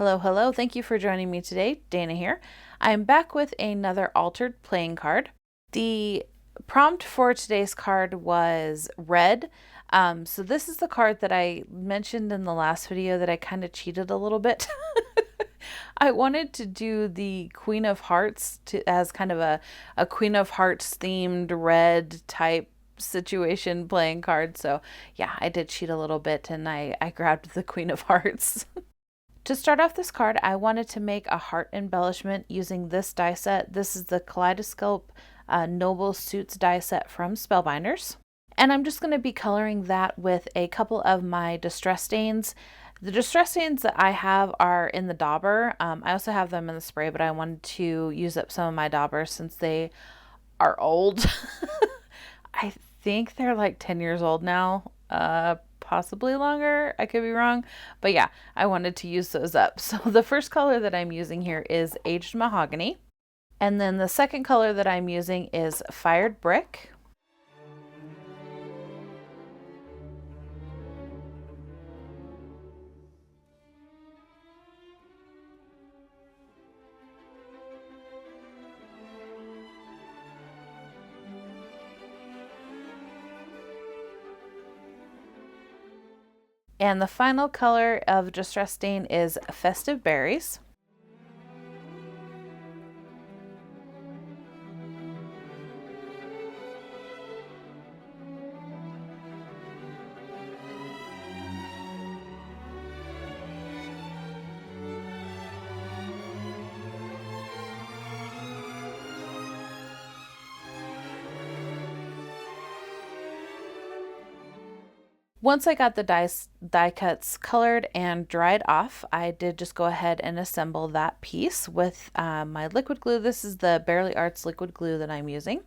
Hello, hello. Thank you for joining me today. Dana here. I'm back with another altered playing card. The prompt for today's card was red. So this is the card that I mentioned in the last video that I kind of cheated a little bit. I wanted to do the Queen of Hearts as kind of a Queen of Hearts themed red type situation playing card. So yeah, I did cheat a little bit and I grabbed the Queen of Hearts. To start off this card, I wanted to make a heart embellishment using this die set. This is the Kaleidoscope Noble Suits die set from Spellbinders. And I'm just going to be coloring that with a couple of my distress stains. The distress stains that I have are in the dauber. I also have them in the spray, but I wanted to use up some of my daubers since they are old. I think they're like 10 years old now. Possibly longer, I could be wrong, but yeah, I wanted to use those up. So the first color that I'm using here is Aged Mahogany, and then the second color that I'm using is Fired Brick. And the final color of distress stain is Festive Berries. Once I got the die cuts colored and dried off, I did just go ahead and assemble that piece with my liquid glue. This is the Barely Arts liquid glue that I'm using.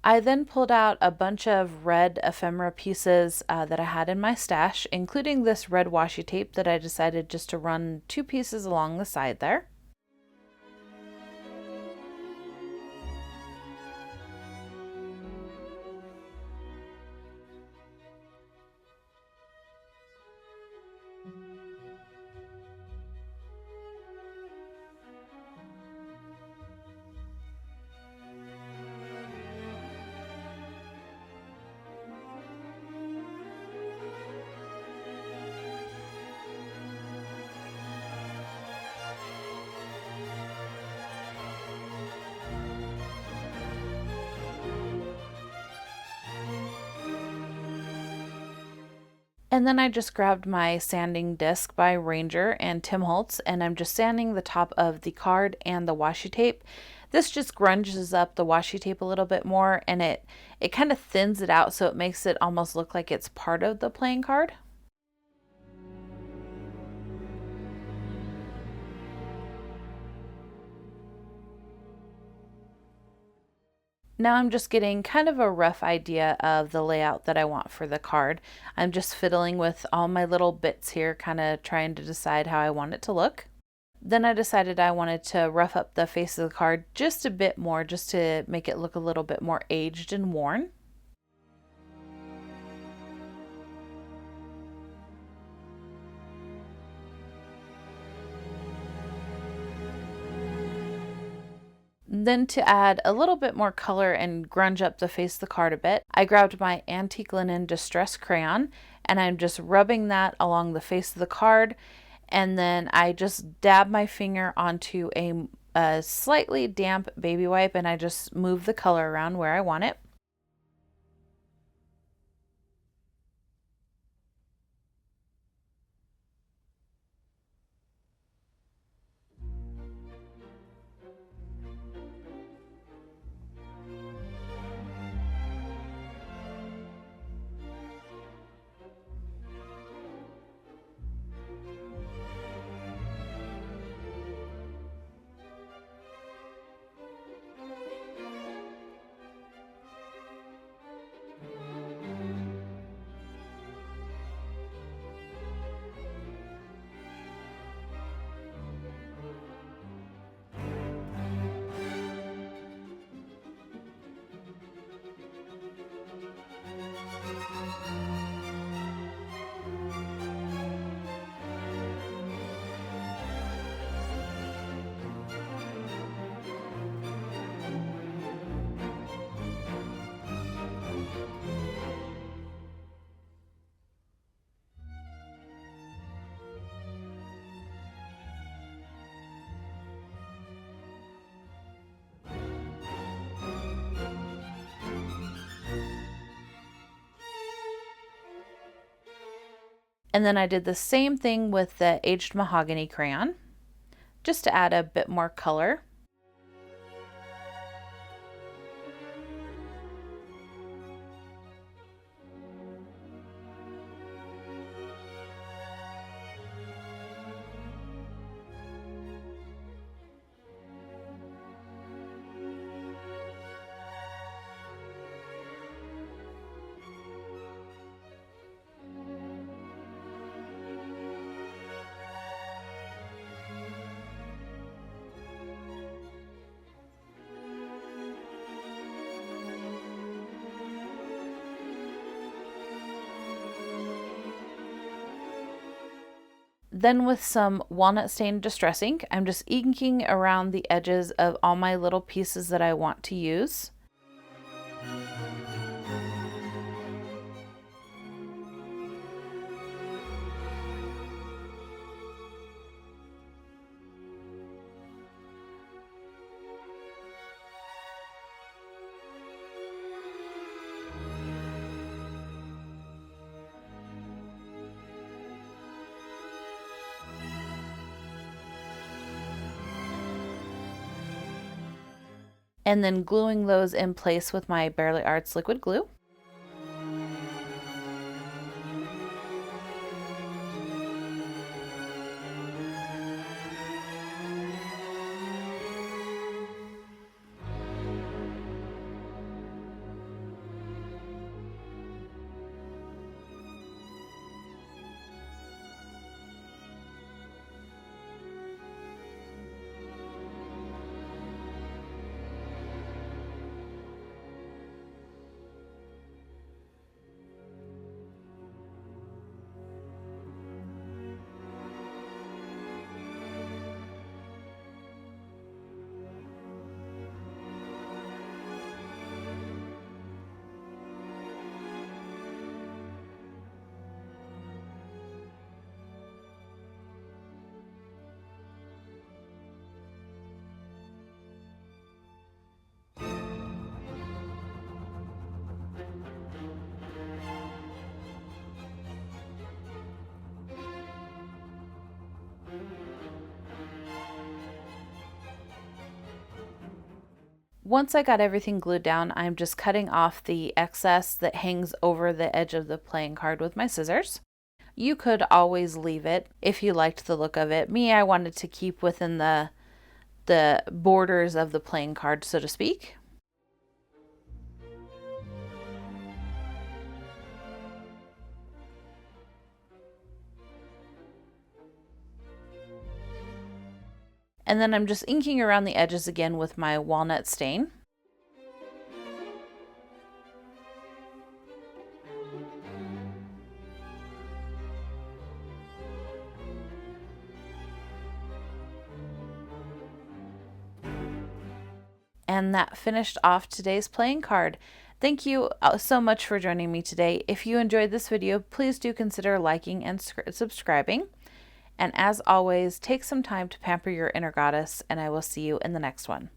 I then pulled out a bunch of red ephemera pieces that I had in my stash, including this red washi tape that I decided just to run 2 pieces along the side there. And then I just grabbed my sanding disc by Ranger and Tim Holtz, and I'm just sanding the top of the card and the washi tape. This just grunges up the washi tape a little bit more, and it kind of thins it out so it makes it almost look like it's part of the playing card. Now I'm just getting kind of a rough idea of the layout that I want for the card. I'm just fiddling with all my little bits here, kind of trying to decide how I want it to look. Then I decided I wanted to rough up the face of the card just a bit more, just to make it look a little bit more aged and worn. Then to add a little bit more color and grunge up the face of the card a bit, I grabbed my Antique Linen Distress Crayon and I'm just rubbing that along the face of the card. And then I just dab my finger onto a slightly damp baby wipe, and I just move the color around where I want it. And then I did the same thing with the aged mahogany crayon, just to add a bit more color. Then with some walnut stain distress ink, I'm just inking around the edges of all my little pieces that I want to use. And then gluing those in place with my Barely Arts liquid glue. Once I got everything glued down, I'm just cutting off the excess that hangs over the edge of the playing card with my scissors. You could always leave it if you liked the look of it. Me, I wanted to keep within the borders of the playing card, so to speak. And then I'm just inking around the edges again with my walnut stain. And that finished off today's playing card. Thank you so much for joining me today. If you enjoyed this video, please do consider liking and subscribing. And as always, take some time to pamper your inner goddess, and I will see you in the next one.